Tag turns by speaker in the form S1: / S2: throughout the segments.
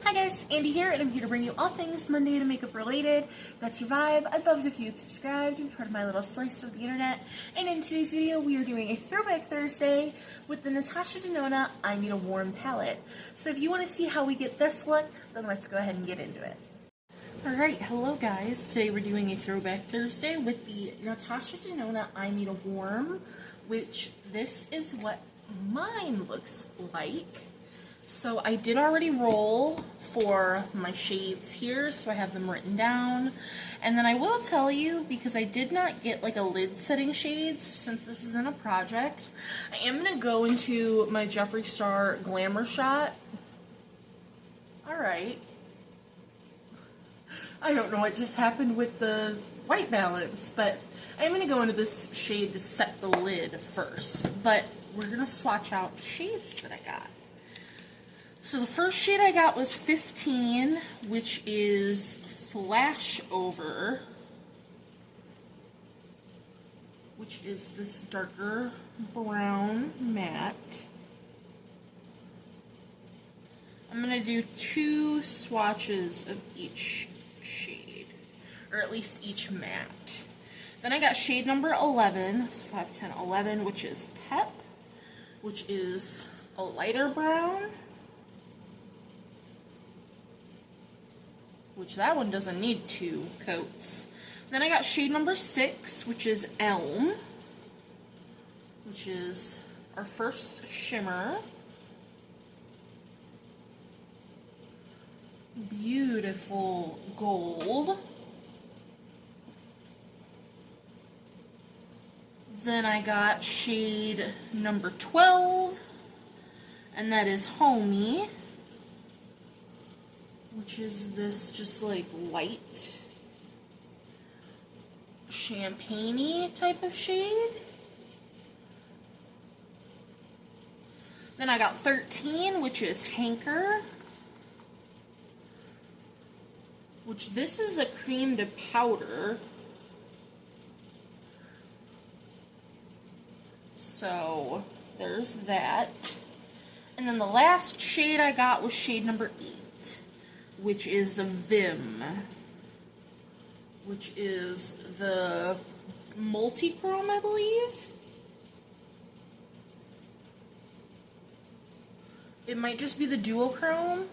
S1: Hi guys, Andy here, and I'm here to bring you all things Monday to makeup related. That's your vibe. I'd love it if you'd subscribe to be part of my little slice of the internet. And in today's video, we are doing a Throwback Thursday with the Natasha Denona I Need a Warm palette. So if you want to see how we get this look, then let's go ahead and get into it. Alright, hello guys. Today we're doing a Throwback Thursday with the Natasha Denona I Need a Warm, which this is what mine looks like. So I did already roll for my shades here, so I have them written down. And then I will tell you, because I did not get like a lid setting shades since this isn't a project, I am going to go into my Jeffree Star Glamour shot. Alright. I don't know what just happened with the white balance, but I'm going to go into this shade to set the lid first. But we're going to swatch out the shades that I got. So the first shade I got was 15, which is Flash Over, which is this darker brown matte. I'm going to do 2 swatches of each shade, or at least each matte. Then I got shade number 11, so 5, 10, 11, which is Pep, which is a lighter brown. Which that one doesn't need 2 coats. Then I got shade number 6, which is Elm, which is our first shimmer. Beautiful gold. Then I got shade number 12, and that is Homey, which is this just like light champagne-y type of shade. Then I got 13, which is Hanker, which this is a cream to powder. So there's that. And then the last shade I got was shade number 8. Which is a Vim, which is the multi-chrome, I believe. It might just be the duochrome.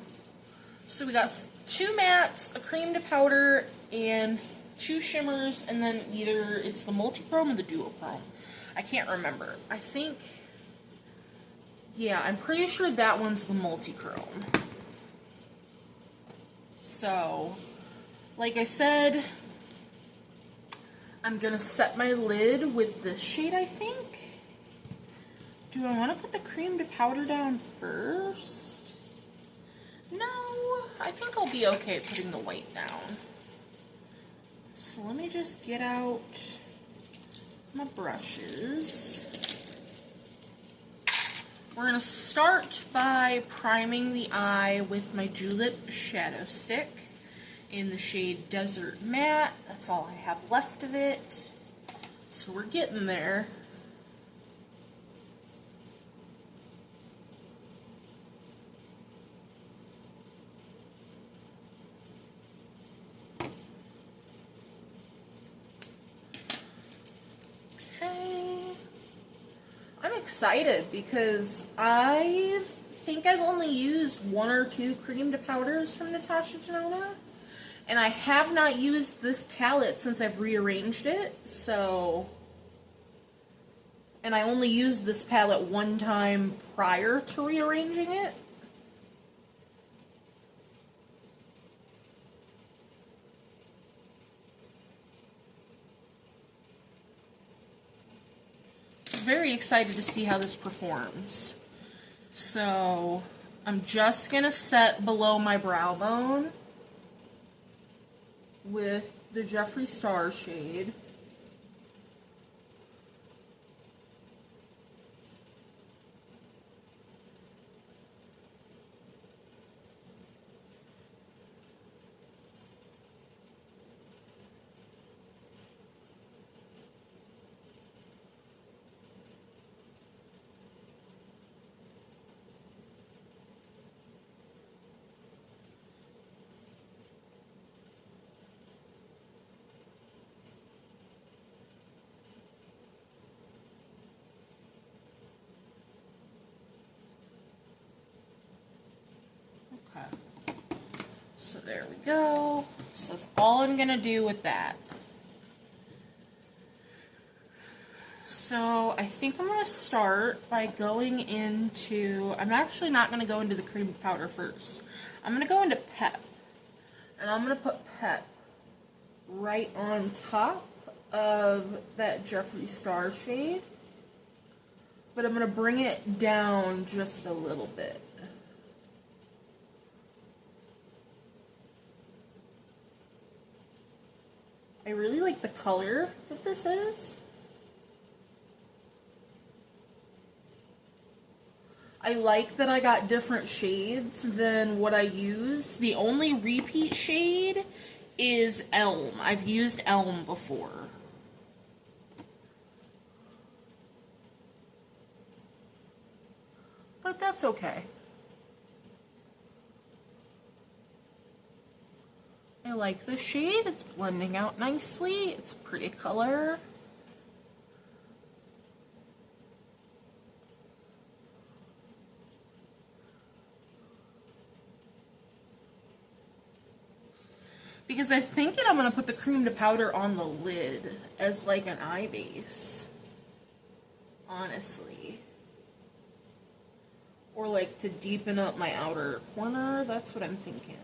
S1: So we got 2 mattes, a cream to powder, and 2 shimmers, and then either it's the multi-chrome or the duochrome. I can't remember. I think, yeah, I'm pretty sure that one's the multi-chrome. So, like I said, I'm going to set my lid with this shade, I think. Do I want to put the cream to powder down first? No, I think I'll be okay putting the white down. So let me just get out my brushes. We're going to start by priming the eye with my Julep shadow stick in the shade Desert Matte. That's all I have left of it. So we're getting there. Excited because I think I've only used 1 or 2 cream to powders from Natasha Denona, and I have not used this palette since I've rearranged it. So, and I only used this palette 1 time prior to rearranging it. Very excited to see how this performs. So I'm just gonna set below my brow bone with the Jeffree Star shade. Okay. So there we go. So that's all I'm gonna do with that. So I think I'm gonna start by going into, I'm actually not gonna go into the cream powder first. I'm gonna go into Pep. And I'm gonna put Pep right on top of that Jeffree Star shade. But I'm gonna bring it down just a little bit. I really like the color that this is. I like that I got different shades than what I use. The only repeat shade is Elm. I've used Elm before. But that's okay. I like the shade. It's blending out nicely. It's a pretty color. Because I'm thinking I'm going to put the cream to powder on the lid as like an eye base. Honestly. Or like to deepen up my outer corner. That's what I'm thinking.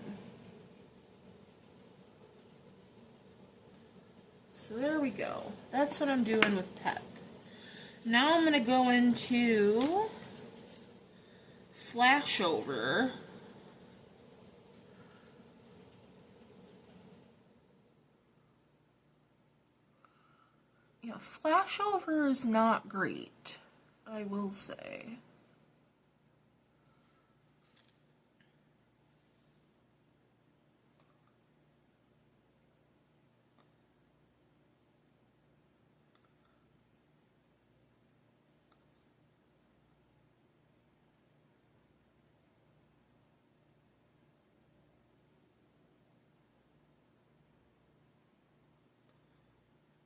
S1: So there we go. That's what I'm doing with Pep. Now I'm going to go into Flashover. Yeah, Flashover is not great, I will say.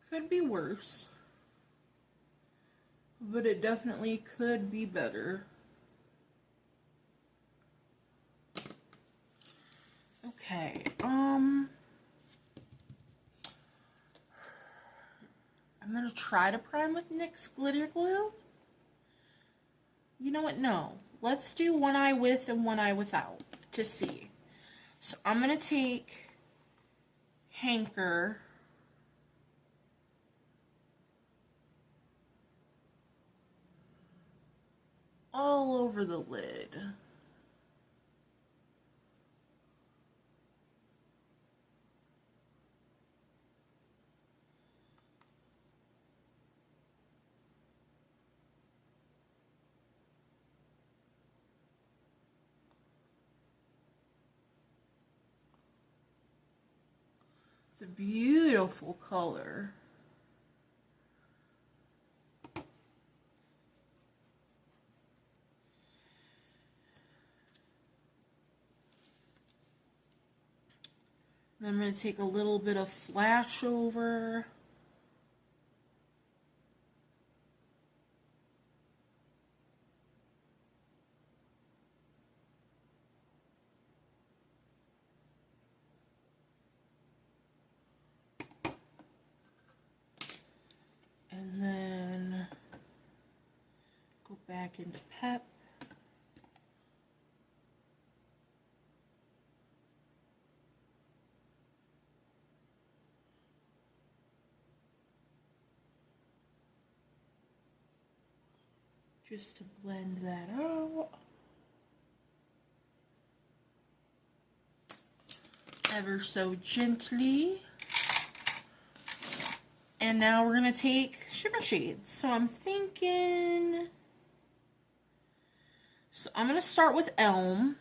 S1: Could be worse, but it definitely could be better. Okay, I'm gonna try to prime with NYX glitter glue. You know what? No. Let's do one eye with and one eye without to see. So I'm gonna take Hanker. All over the lid. It's a beautiful color. Then I'm going to take a little bit of Flashover. And then go back into Pep. Just to blend that out. Ever so gently. And now we're going to take shimmer shades. So I'm thinking... So I'm going to start with Elm.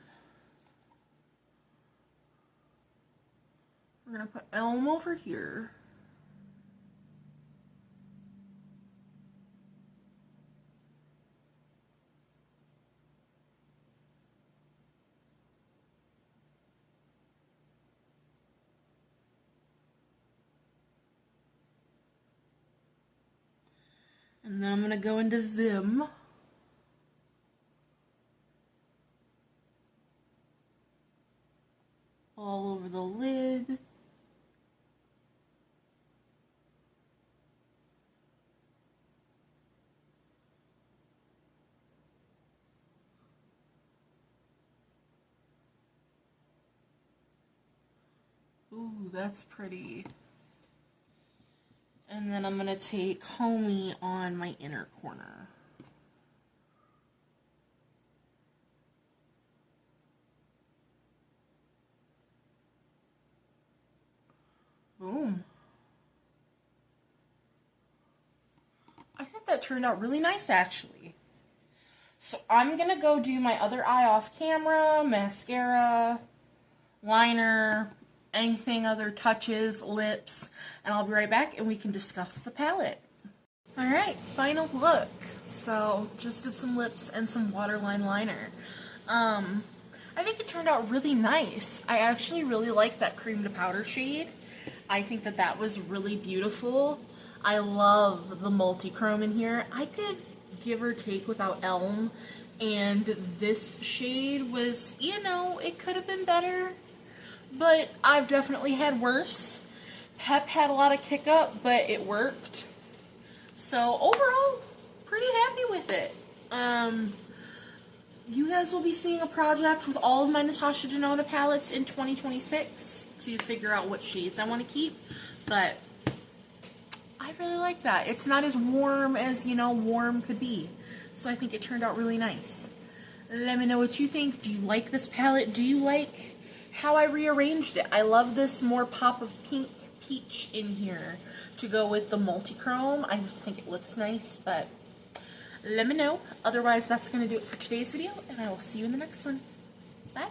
S1: We're going to put Elm over here. And then I'm going to go into them. all over the lid. Ooh, that's pretty. And then I'm going to take Homey on my inner corner. Boom. I think that turned out really nice, actually. So I'm going to go do my other eye off camera, mascara, liner, anything other touches, lips, and I'll be right back and we can discuss the palette. Alright, final look. So, just did some lips and some waterline liner. I think it turned out really nice. I actually really like that cream to powder shade. I think that that was really beautiful. I love the multi-chrome in here. I could give or take without Elm, and this shade was, you know, it could have been better, but I've definitely had worse. Pep had a lot of kick up, but it worked. So overall, pretty happy with it. You guys will be seeing a project with all of my Natasha Denona palettes in 2026 to figure out what shades I want to keep, but I really like that. It's not as warm as, you know, warm could be. So I think it turned out really nice. Let me know what you think. Do you like this palette? Do you like how I rearranged it? I love this more pop of pink peach in here to go with the multi-chrome. I just think it looks nice, but let me know. Otherwise, that's going to do it for today's video, and I will see you in the next one. Bye.